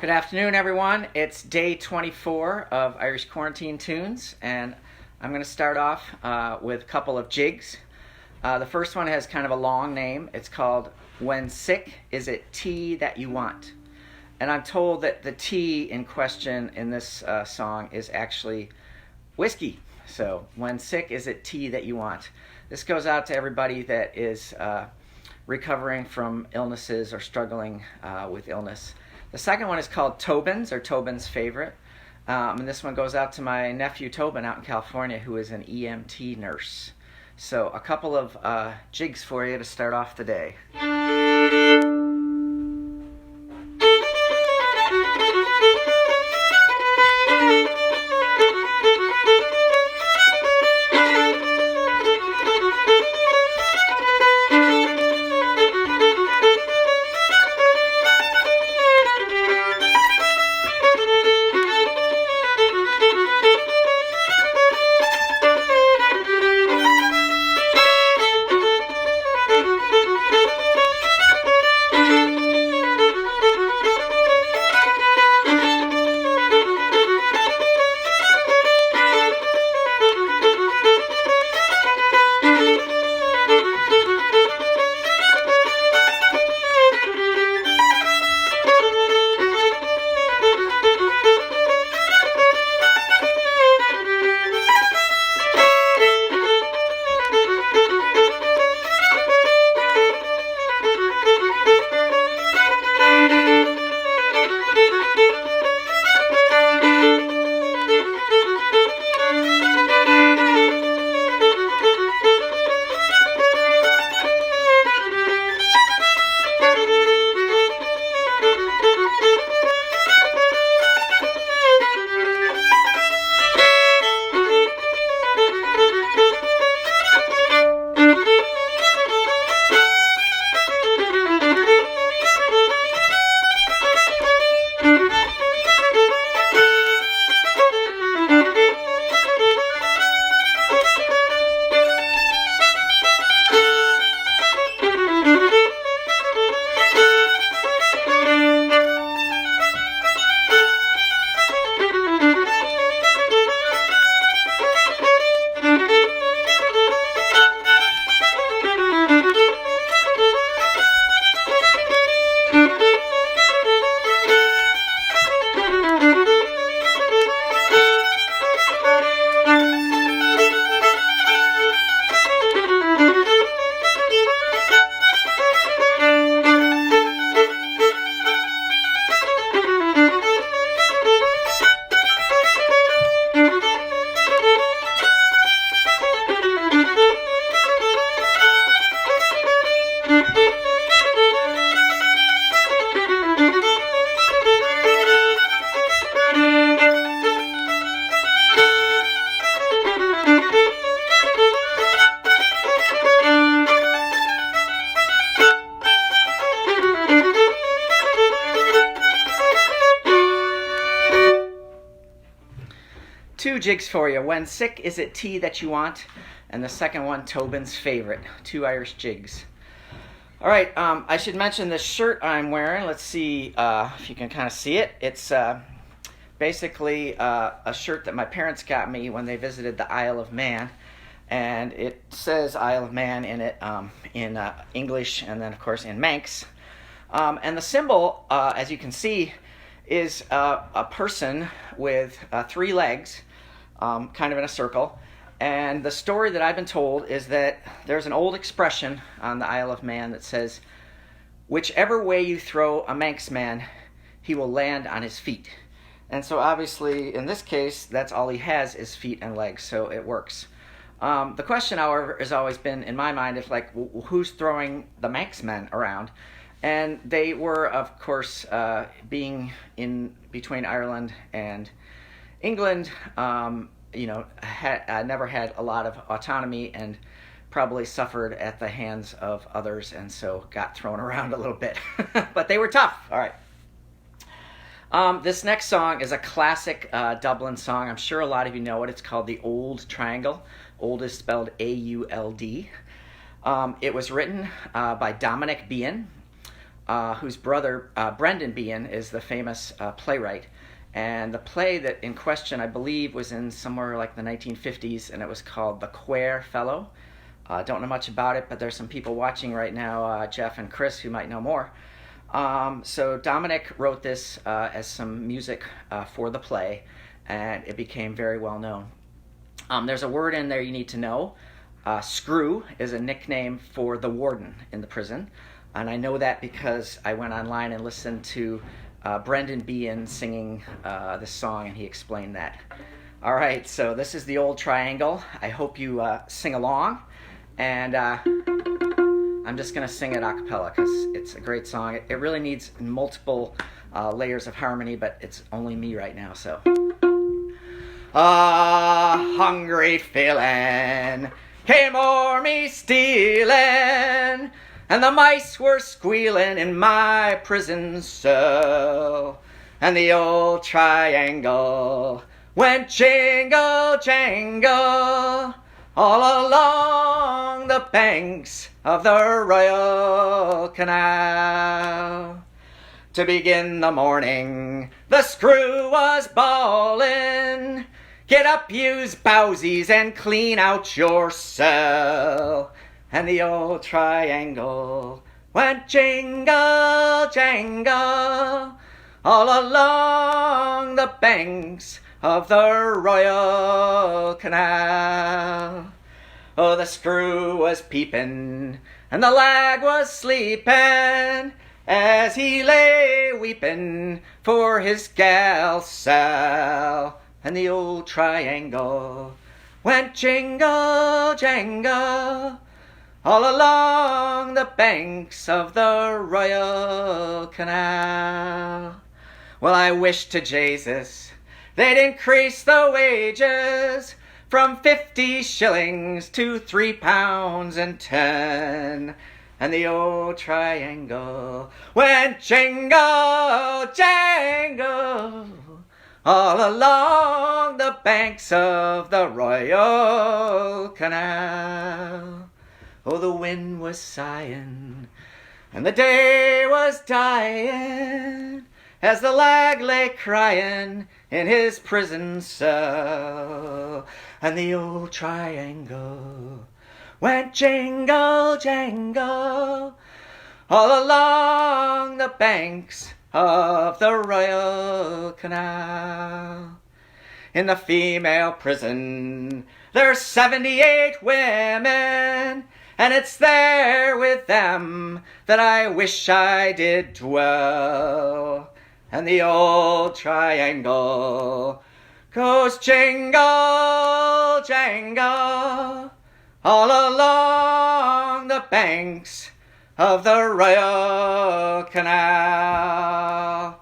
Good afternoon, everyone. It's day 24 of Irish Quarantine Tunes, and I'm going to start off with a couple of jigs. The first one has kind of a long name. It's called When Sick, Is It Tea That You Want? And I'm told that the tea in question in this song is actually whiskey. So, when sick, is it tea that you want? This goes out to everybody that is recovering from illnesses or struggling with illness. The second one is called Tobin's favorite. And this one goes out to my nephew Tobin out in California, who is an EMT nurse. So a couple of jigs for you to start off the day. Two jigs for you. When sick, is it tea that you want? And the second one, Tobin's favorite. Two Irish jigs. All right, I should mention this shirt I'm wearing. Let's see if you can kind of see it. It's basically a shirt that my parents got me when they visited the Isle of Man. And it says Isle of Man in it in English and then, of course, in Manx. And the symbol, as you can see, is a person with three legs, kind of in a circle. And the story that I've been told is that there's an old expression on the Isle of Man that says, whichever way you throw a Manx man, he will land on his feet. And so obviously, in this case, that's all he has is feet and legs, so it works. The question, however, has always been in my mind, who's throwing the Manx men around? And they were, of course, being in between Ireland and England, never had a lot of autonomy and probably suffered at the hands of others, and so got thrown around a little bit. But they were tough. All right. This next song is a classic Dublin song. I'm sure a lot of you know it. It's called the Auld Triangle. Auld is spelled A-U-L-D. It was written by Dominic Behan. whose brother, Brendan Behan, is the famous playwright. And the play that in question, I believe, was in somewhere like the 1950s, and it was called The Quare Fellow. Don't know much about it, but there's some people watching right now, Jeff and Chris, who might know more. So Dominic wrote this as some music for the play, and it became very well known. There's a word in there you need to know. Screw is a nickname for the warden in the prison, and I know that because I went online and listened to Brendan Behan singing this song, and he explained that. All right, so this is the Old Triangle. I hope you sing along, and I'm just going to sing it a cappella because it's a great song. It really needs multiple layers of harmony, but it's only me right now, so. A hungry feeling came o'er me stealing, and the mice were squealing in my prison cell, and the old triangle went jingle jangle all along the banks of the Royal Canal. To begin the morning, the screw was bawling, "Get up, yous bowsies, and clean out your cell." And the old triangle went jingle jangle all along the banks of the Royal Canal. Oh, the screw was peeping, and the lag was sleeping, as he lay weeping for his gal Sal. And the old triangle went jingle jangle all along the banks of the Royal Canal. Well, I wish to Jesus they'd increase the wages from 50 shillings to £3.10. And the old triangle went jingle jangle all along the banks of the Royal Canal. Oh, the wind was sighing, and the day was dying, as the lag lay crying in his prison cell. And the old triangle went jingle jangle all along the banks of the Royal Canal. In the female prison there's 78 women, and it's there with them that I wish I did dwell. And the old triangle goes jingle jangle all along the banks of the Royal Canal.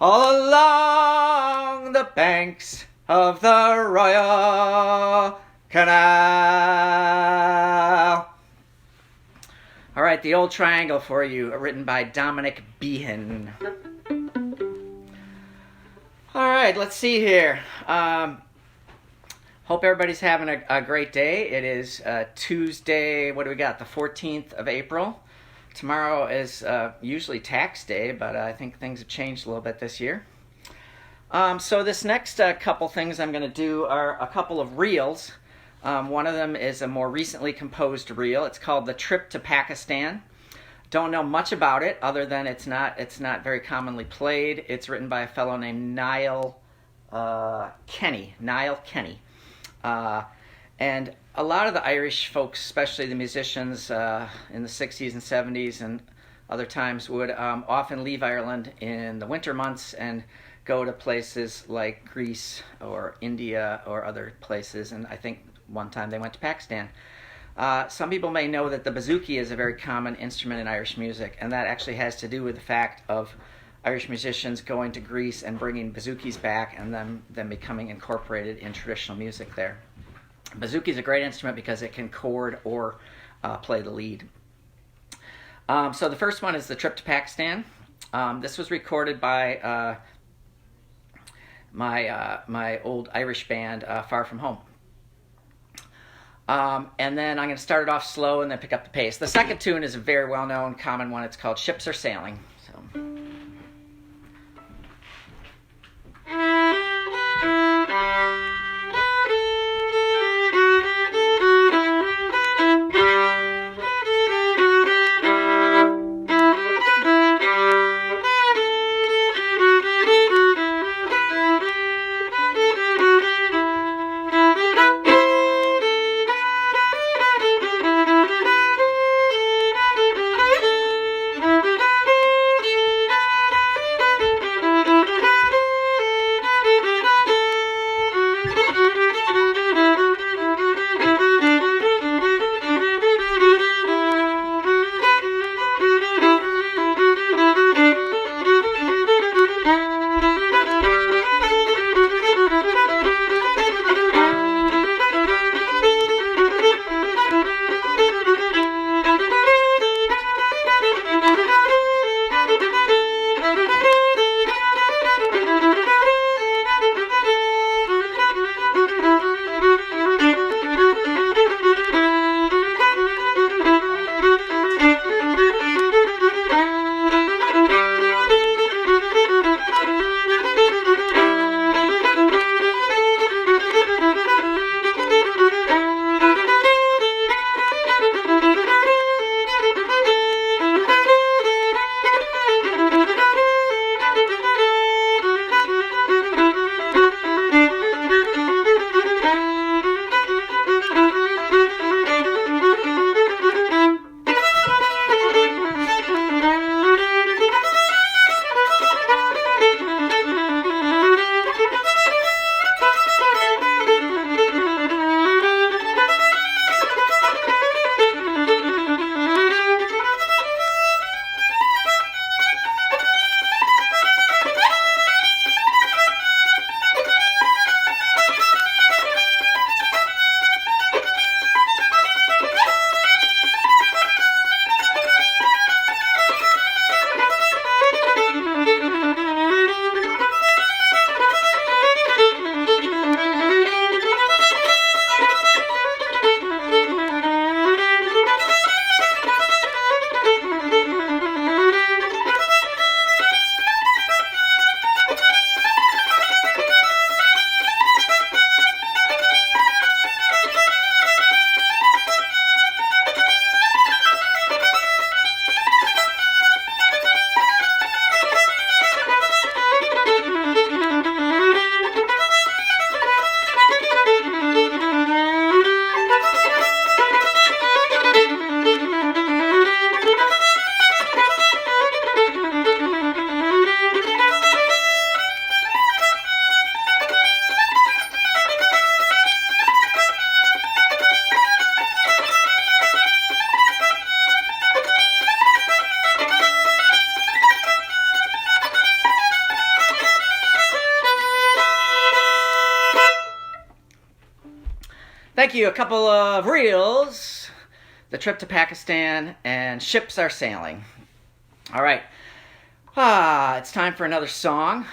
All along the banks of the Royal Canal. All right, the Old Triangle for you, written by Dominic Behan. All right, let's see here. Hope everybody's having a great day. It is Tuesday, what do we got, the 14th of April. Tomorrow is usually tax day, but I think things have changed a little bit this year. So this next couple things I'm going to do are a couple of reels. One of them is a more recently composed reel. It's called The Trip to Pakistan. Don't know much about it other than it's not very commonly played. It's written by a fellow named Niall Kenny. And a lot of the Irish folks, especially the musicians in the 60s and 70s and other times, would often leave Ireland in the winter months and go to places like Greece or India or other places. And I think one time they went to Pakistan. Some people may know that the bouzouki is a very common instrument in Irish music, and that actually has to do with the fact of Irish musicians going to Greece and bringing bouzouki's back and them becoming incorporated in traditional music there. Bouzouki is a great instrument because it can chord or play the lead. So the first one is The Trip to Pakistan. This was recorded by my old Irish band, Far From Home. And then I'm going to start it off slow and then pick up the pace. The second tune is a very well-known, common one. It's called Ships Are Sailing. So. Thank you. A couple of reels. The trip to Pakistan and Ships Are Sailing. All right. It's time for another song.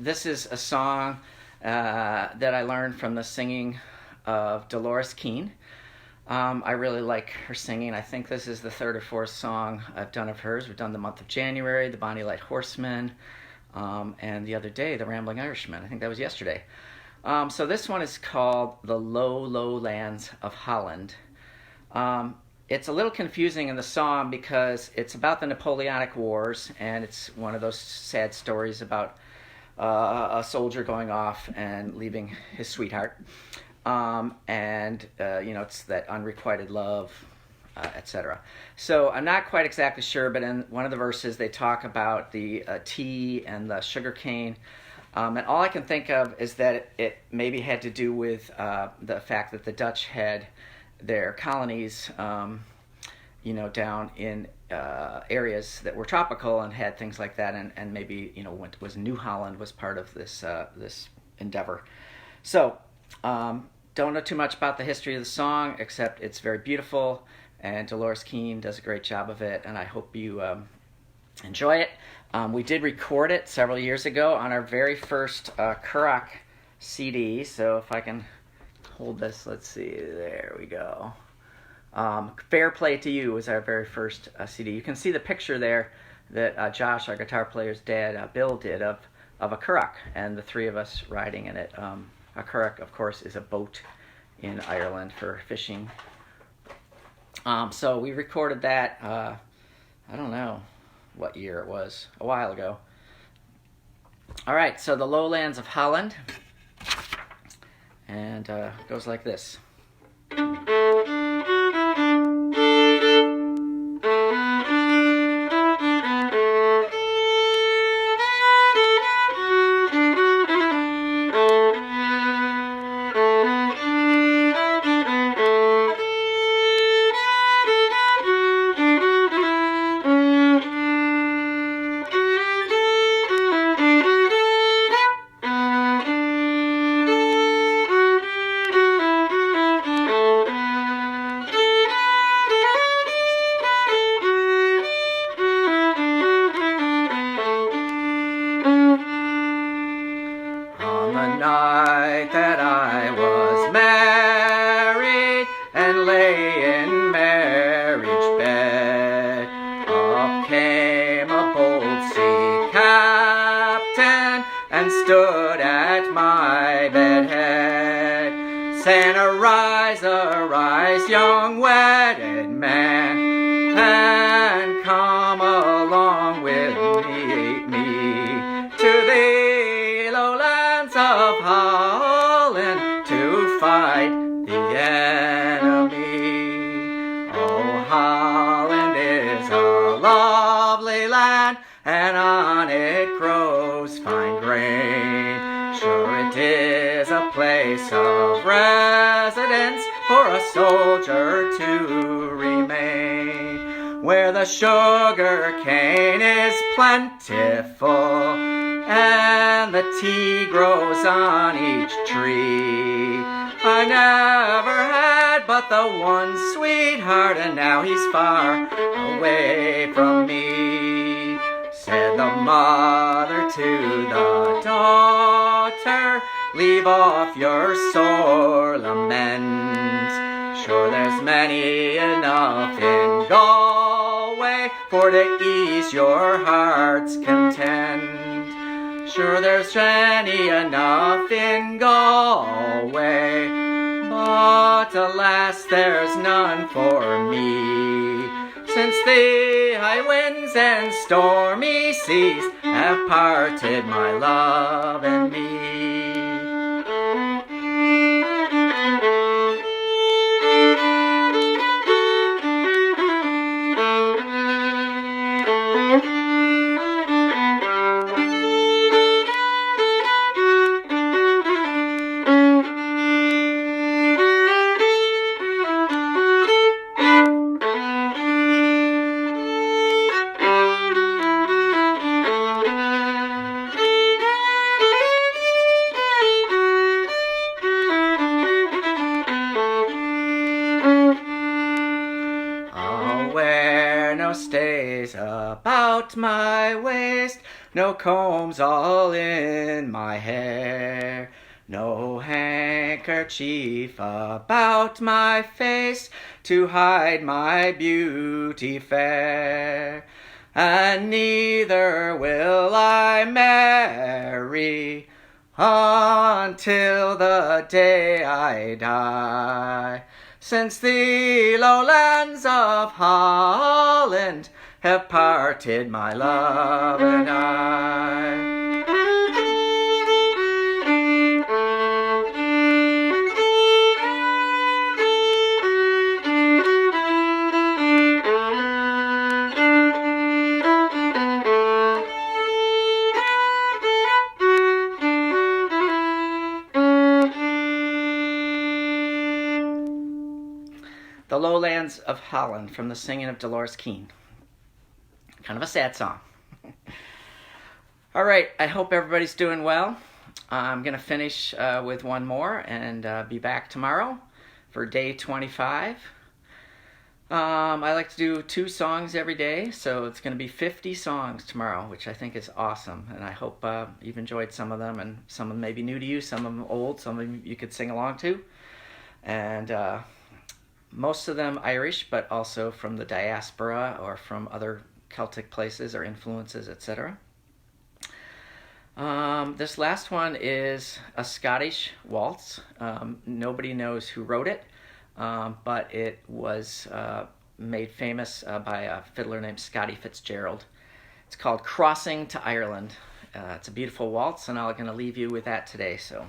This is a song that I learned from the singing of Dolores Keane. I really like her singing. I think this is the third or fourth song I've done of hers. We've done The Month of January, The Bonnie Light Horseman, and the other day, The Rambling Irishman. I think that was yesterday. So this one is called The Low, Low Lands of Holland. It's a little confusing in the song because it's about the Napoleonic Wars, and it's one of those sad stories about a soldier going off and leaving his sweetheart. It's that unrequited love, etc. So I'm not quite exactly sure, but in one of the verses they talk about the tea and the sugar cane. And all I can think of is that it maybe had to do with the fact that the Dutch had their colonies, down in areas that were tropical and had things like that, and maybe what was New Holland was part of this endeavor. So don't know too much about the history of the song, except it's very beautiful, and Dolores Keane does a great job of it, and I hope you enjoy it. We did record it several years ago on our very first Kurok CD, so if I can hold this. Let's see. There we go. Fair Play to You was our very first CD. You can see the picture there that Josh, our guitar player's dad, Bill, did of a currach, and the three of us riding in it. A currach, of course, is a boat in Ireland for fishing. So we recorded that, I don't know what year it was, a while ago. All right, so the Lowlands of Holland, and it goes like this. Night that I was married and lay in marriage bed, up came a bold sea captain and stood at my bed head, saying, arise, arise, young wedded man, and come along with me to the lowlands of Holland to fight the enemy. Oh, Holland is a lovely land, and on it grows fine grain. Sure it is a place of residence for a soldier to remain, where the sugar cane is plentiful and the tea grows on each tree. I never had but the one sweetheart, and now he's far away from me. Said the mother to the daughter, leave off your sore laments. Sure there's many enough in Galway for to ease your heart's content. Sure there's many enough in Galway, but alas there's none for me, since the high winds and stormy seas have parted my love and me. Stays about my waist, no combs all in my hair, no handkerchief about my face to hide my beauty fair, and neither will I marry until the day I die, since the lowlands of Holland have parted my love and I. The Lowlands of Holland, from the singing of Dolores Keane. Kind of a sad song. All right, I hope everybody's doing well. I'm going to finish with one more and be back tomorrow for day 25. I like to do 2 songs every day, so it's going to be 50 songs tomorrow, which I think is awesome. And I hope you've enjoyed some of them, and some of them may be new to you, some of them old, some of them you could sing along to. and most of them Irish, but also from the diaspora or from other Celtic places or influences, etc. This last one is a Scottish waltz. Nobody knows who wrote it, but it was made famous by a fiddler named Scotty Fitzgerald. It's called Crossing to Ireland. It's a beautiful waltz, and I'm going to leave you with that today. So.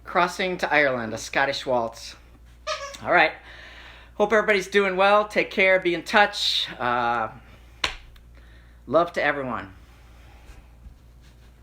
Crossing to Ireland, a Scottish waltz. All right. Hope everybody's doing well. Take care. Be in touch. Love to everyone.